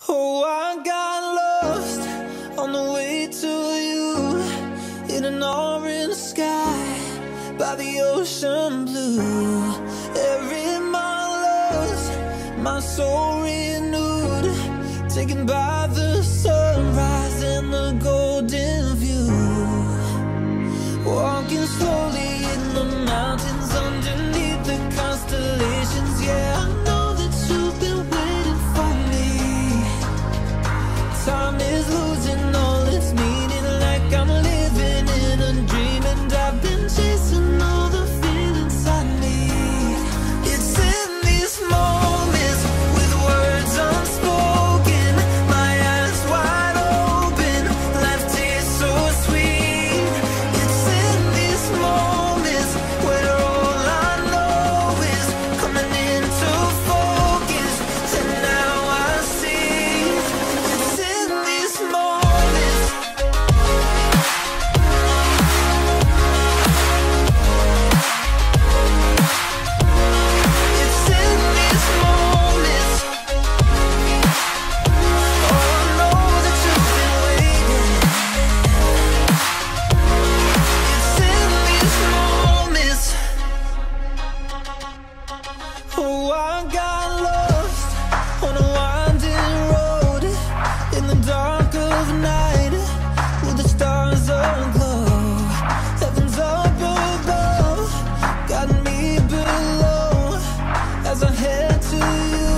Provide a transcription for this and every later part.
Oh, I got lost on the way to you, in an orange sky by the ocean blue. Every mile lost, my soul renewed, taken by the sunrise and the golden view. Walking slowly in the mountains underneath the constellations. Yeah, I know that you've been waiting for me. Time is losing all its meaning, like I'm living in a dream, and I've been chasing all the feelings I need. It's in these moments with words unspoken, my eyes wide open, life tastes so sweet. It's in these moments where all I know is coming into focus, and now I see. It's in these moments. It's in these moments. Oh, I know that you've been waiting. It's in these moments. Oh, I got lost on a winding road in the dark of night, with the stars aglow. Heaven's up above, got me below, as I head to you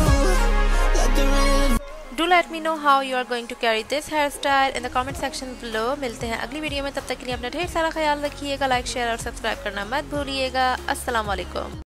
like the river. Do let me know how you are going to carry this hairstyle in the comment section below. मिलते हैं अगली video में, तब तक के लिए अपना ढेर सारा ख्याल रखिएगा, लाइक शेयर और सब्सक्राइब करना मत भूलिएगा। अस्सलाम वालेकुम।